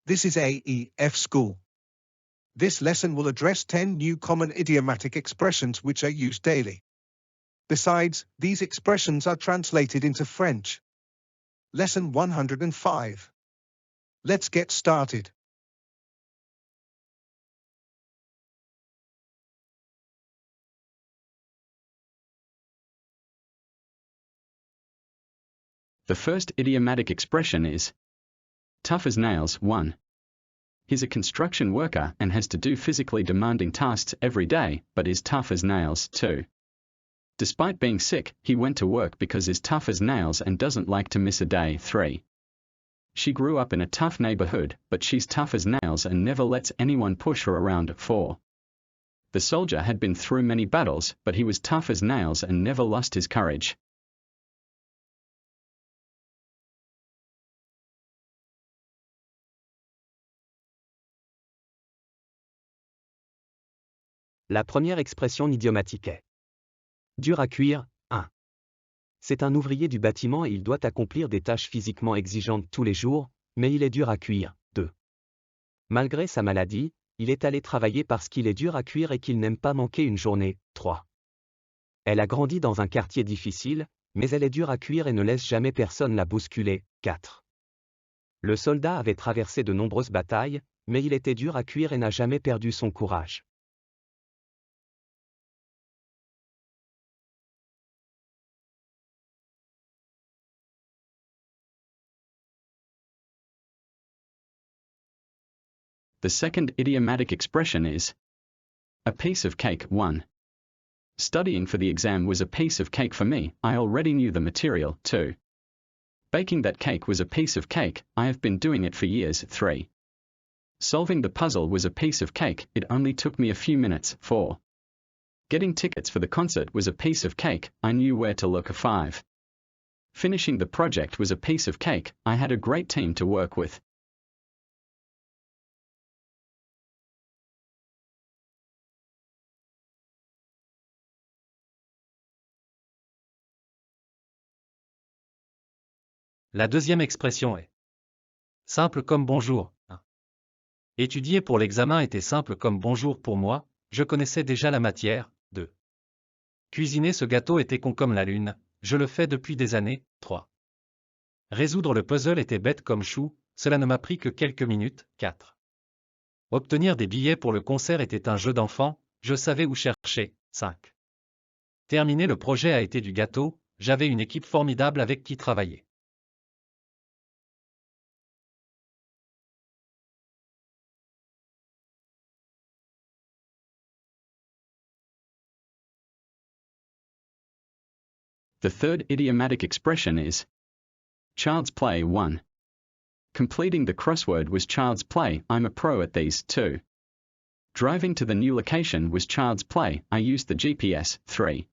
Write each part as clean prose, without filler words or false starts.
This is AEF School. This lesson will address 10 new common idiomatic expressions which are used daily. Besides, these expressions are translated into French. Lesson 105. Let's get started. The first idiomatic expression is tough as nails. 1. He's a construction worker and has to do physically demanding tasks every day, but is tough as nails. 2. Despite being sick, he went to work because he's tough as nails and doesn't like to miss a day. 3. She grew up in a tough neighborhood, but she's tough as nails and never lets anyone push her around. 4. The soldier had been through many battles, but he was tough as nails and never lost his courage. La première expression idiomatique est dur à cuire. 1. C'est un ouvrier du bâtiment et il doit accomplir des tâches physiquement exigeantes tous les jours, mais il est dur à cuire. 2. Malgré sa maladie, il est allé travailler parce qu'il est dur à cuire et qu'il n'aime pas manquer une journée. 3. Elle a grandi dans un quartier difficile, mais elle est dure à cuire et ne laisse jamais personne la bousculer. 4. Le soldat avait traversé de nombreuses batailles, mais il était dur à cuire et n'a jamais perdu son courage. The second idiomatic expression is a piece of cake. 1. Studying for the exam was a piece of cake for me, I already knew the material. 2. Baking that cake was a piece of cake, I have been doing it for years. 3. Solving the puzzle was a piece of cake, it only took me a few minutes. 4. Getting tickets for the concert was a piece of cake, I knew where to look. 5. Finishing the project was a piece of cake, I had a great team to work with. La deuxième expression est simple comme bonjour. 1. Étudier pour l'examen était simple comme bonjour pour moi, je connaissais déjà la matière. 2. Cuisiner ce gâteau était con comme la lune, je le fais depuis des années. 3. Résoudre le puzzle était bête comme chou, cela ne m'a pris que quelques minutes. 4. Obtenir des billets pour le concert était un jeu d'enfant, je savais où chercher. 5. Terminer le projet a été du gâteau, j'avais une équipe formidable avec qui travailler. The third idiomatic expression is child's play. 1. Completing the crossword was child's play, I'm a pro at these. 2. Driving to the new location was child's play, I used the GPS. 3.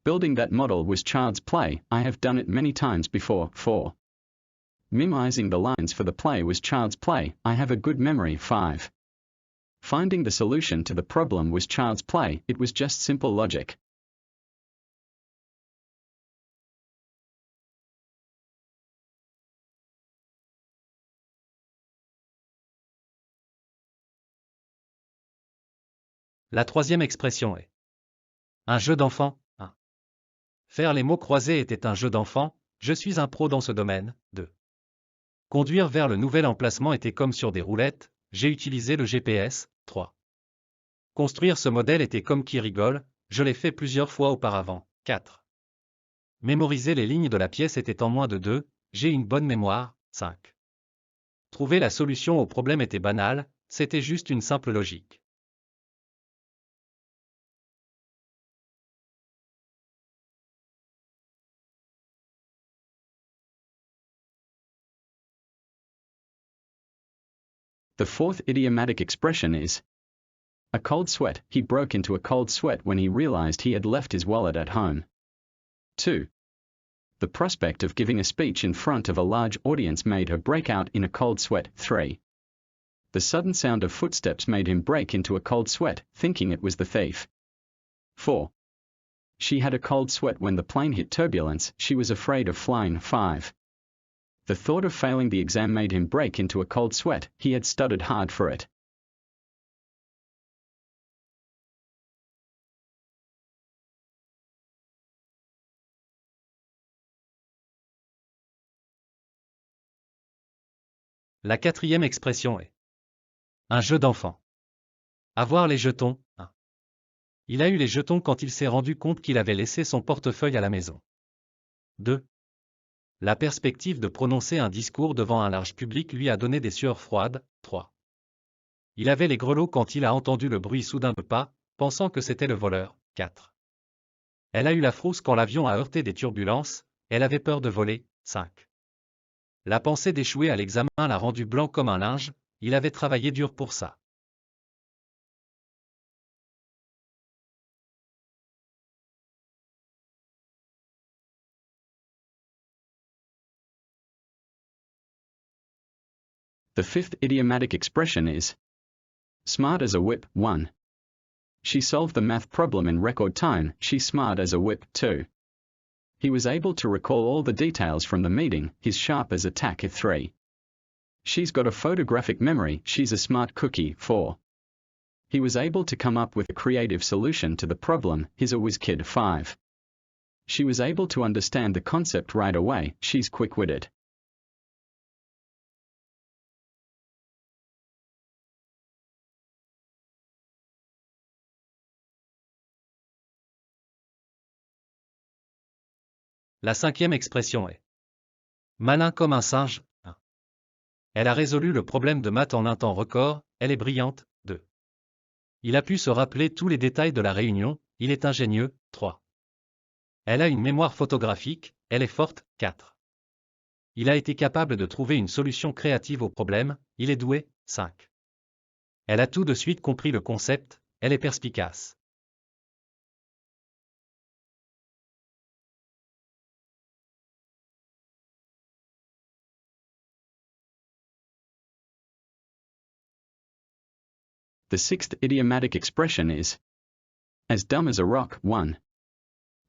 Building that model was child's play, I have done it many times before. 4. Memorizing the lines for the play was child's play, I have a good memory. 5. Finding the solution to the problem was child's play, it was just simple logic. La troisième expression est un jeu d'enfant. 1. Faire les mots croisés était un jeu d'enfant, je suis un pro dans ce domaine. 2. Conduire vers le nouvel emplacement était comme sur des roulettes, j'ai utilisé le GPS. 3. Construire ce modèle était comme qui rigole, je l'ai fait plusieurs fois auparavant. 4. Mémoriser les lignes de la pièce était en moins de 2, j'ai une bonne mémoire. 5. Trouver la solution au problème était banal, c'était juste une simple logique. The fourth idiomatic expression is a cold sweat. He broke into a cold sweat when he realized he had left his wallet at home. 2. The prospect of giving a speech in front of a large audience made her break out in a cold sweat. 3. The sudden sound of footsteps made him break into a cold sweat, thinking it was the thief. 4. She had a cold sweat when the plane hit turbulence, she was afraid of flying. 5. The thought of failing the exam made him break into a cold sweat. He had studied hard for it. La quatrième expression est un jeu d'enfant. Avoir les jetons. 1. Il a eu les jetons quand il s'est rendu compte qu'il avait laissé son portefeuille à la maison. 2. La perspective de prononcer un discours devant un large public lui a donné des sueurs froides. 3. Il avait les grelots quand il a entendu le bruit soudain de pas, pensant que c'était le voleur. 4. Elle a eu la frousse quand l'avion a heurté des turbulences, elle avait peur de voler. 5. La pensée d'échouer à l'examen l'a rendu blanc comme un linge, il avait travaillé dur pour ça. The fifth idiomatic expression is smart as a whip. 1. She solved the math problem in record time. She's smart as a whip. 2. He was able to recall all the details from the meeting. He's sharp as a tack. 3. She's got a photographic memory. She's a smart cookie. 4. He was able to come up with a creative solution to the problem. He's a whiz kid. 5. She was able to understand the concept right away. She's quick-witted. La cinquième expression est malin comme un singe. 1. Elle a résolu le problème de maths en un temps record, elle est brillante. 2. Il a pu se rappeler tous les détails de la réunion, il est ingénieux. 3. Elle a une mémoire photographique, elle est forte. 4. Il a été capable de trouver une solution créative au problème, il est doué. 5. Elle a tout de suite compris le concept, elle est perspicace. The sixth idiomatic expression is as dumb as a rock. 1.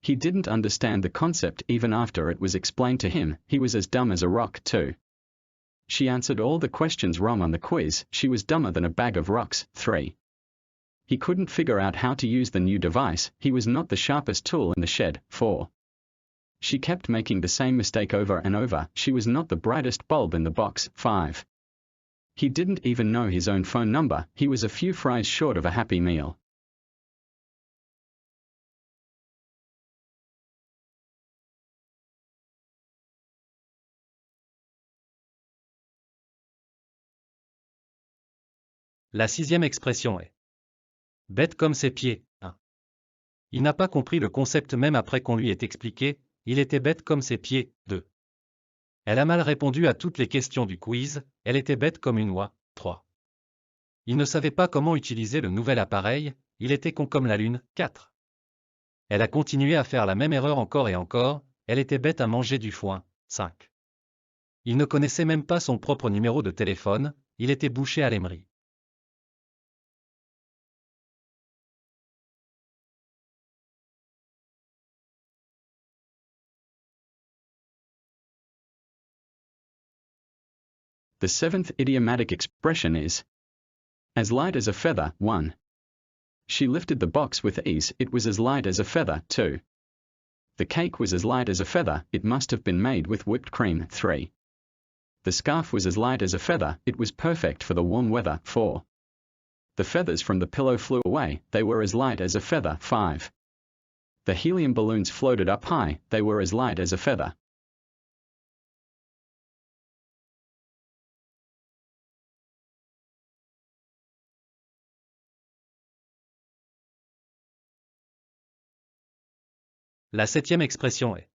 He didn't understand the concept even after it was explained to him. He was as dumb as a rock. 2. She answered all the questions wrong on the quiz. She was dumber than a bag of rocks. 3. He couldn't figure out how to use the new device. He was not the sharpest tool in the shed. 4. She kept making the same mistake over and over. She was not the brightest bulb in the box. 5. He didn't even know his own phone number. He was a few fries short of a happy meal. La sixième expression est bête comme ses pieds. 1. Il n'a pas compris le concept même après qu'on lui ait expliqué, il était bête comme ses pieds. 2. Elle a mal répondu à toutes les questions du quiz, elle était bête comme une oie. 3. Il ne savait pas comment utiliser le nouvel appareil, il était con comme la lune. 4. Elle a continué à faire la même erreur encore et encore, elle était bête à manger du foin. 5. Il ne connaissait même pas son propre numéro de téléphone, il était bouché à l'aimerie. The seventh idiomatic expression is as light as a feather. 1. She lifted the box with ease. It was as light as a feather. 2. The cake was as light as a feather. It must have been made with whipped cream. 3. The scarf was as light as a feather. It was perfect for the warm weather. 4. The feathers from the pillow flew away. They were as light as a feather. 5. The helium balloons floated up high. They were as light as a feather. La septième expression est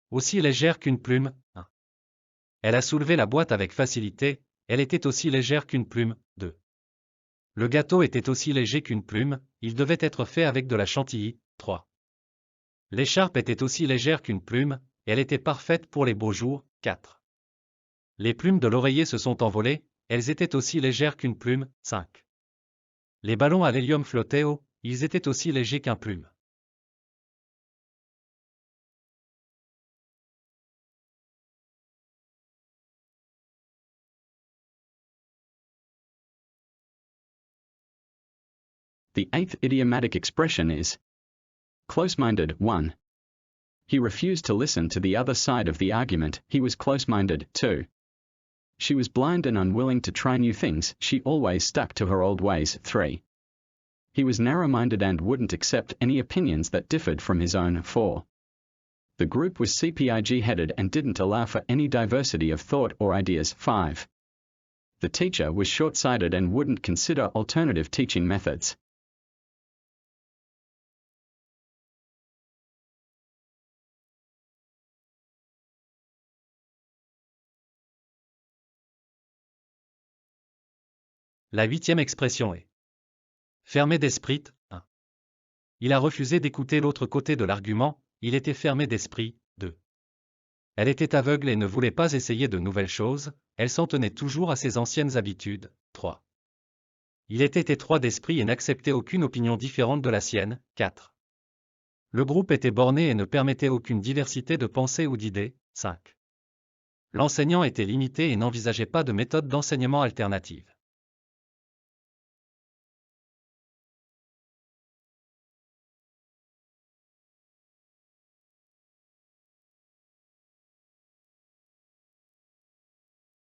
aussi légère qu'une plume. 1. Elle a soulevé la boîte avec facilité, elle était aussi légère qu'une plume. 2. Le gâteau était aussi léger qu'une plume, il devait être fait avec de la chantilly. 3. L'écharpe était aussi légère qu'une plume, elle était parfaite pour les beaux jours. 4. Les plumes de l'oreiller se sont envolées, elles étaient aussi légères qu'une plume. 5. Les ballons à l'hélium flottaient haut, ils étaient aussi légers qu'un plume. The eighth idiomatic expression is close-minded. 1. He refused to listen to the other side of the argument. He was close-minded. 2. She was blind and unwilling to try new things. She always stuck to her old ways. 3. He was narrow-minded and wouldn't accept any opinions that differed from his own. 4. The group was CPIG-headed and didn't allow for any diversity of thought or ideas. 5. The teacher was short-sighted and wouldn't consider alternative teaching methods. La huitième expression est fermé d'esprit. 1. Il a refusé d'écouter l'autre côté de l'argument, il était fermé d'esprit. 2. Elle était aveugle et ne voulait pas essayer de nouvelles choses, elle s'en tenait toujours à ses anciennes habitudes. 3. Il était étroit d'esprit et n'acceptait aucune opinion différente de la sienne. 4. Le groupe était borné et ne permettait aucune diversité de pensée ou d'idées. 5. L'enseignant était limité et n'envisageait pas de méthode d'enseignement alternative.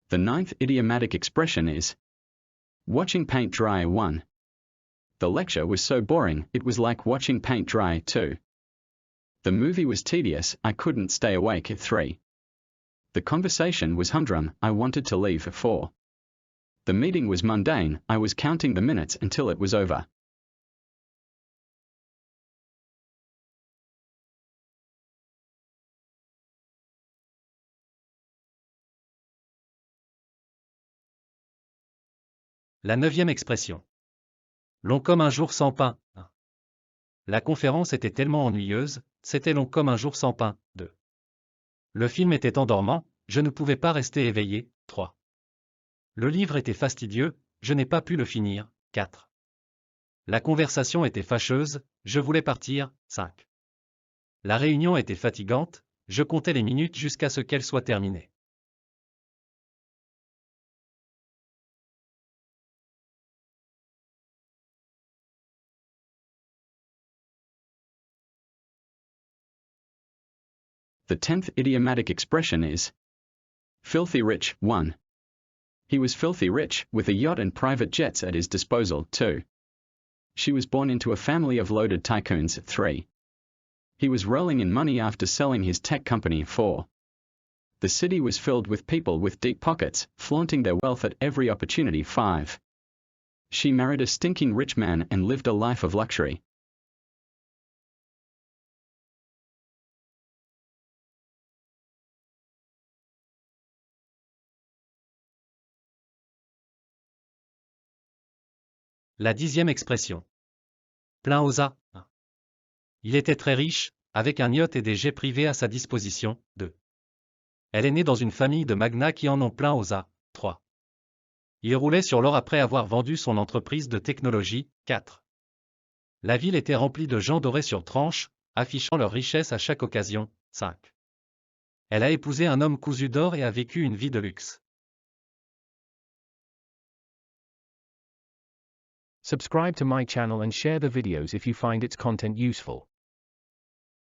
The ninth idiomatic expression is watching paint dry. 1. The lecture was so boring, it was like watching paint dry. 2. The movie was tedious, I couldn't stay awake. 3. The conversation was humdrum, I wanted to leave. 4. The meeting was mundane, I was counting the minutes until it was over. La neuvième expression. Long comme un jour sans pain. 1. La conférence était tellement ennuyeuse, c'était long comme un jour sans pain. 2. Le film était endormant, je ne pouvais pas rester éveillé. 3. Le livre était fastidieux, je n'ai pas pu le finir. 4. La conversation était fâcheuse, je voulais partir. 5. La réunion était fatigante, je comptais les minutes jusqu'à ce qu'elle soit terminée. The 10th idiomatic expression is filthy rich. 1. He was filthy rich, with a yacht and private jets at his disposal. 2. She was born into a family of loaded tycoons. 3. He was rolling in money after selling his tech company. 4. The city was filled with people with deep pockets, flaunting their wealth at every opportunity. 5. She married a stinking rich man and lived a life of luxury. La 10e expression. Plein aux A. 1. Il était très riche, avec un yacht et des jets privés à sa disposition. 2. Elle est née dans une famille de magnats qui en ont plein aux A. 3. Il roulait sur l'or après avoir vendu son entreprise de technologie. 4. La ville était remplie de gens dorés sur tranche, affichant leur richesse à chaque occasion. 5. Elle a épousé un homme cousu d'or et a vécu une vie de luxe. Subscribe to my channel and share the videos if you find its content useful.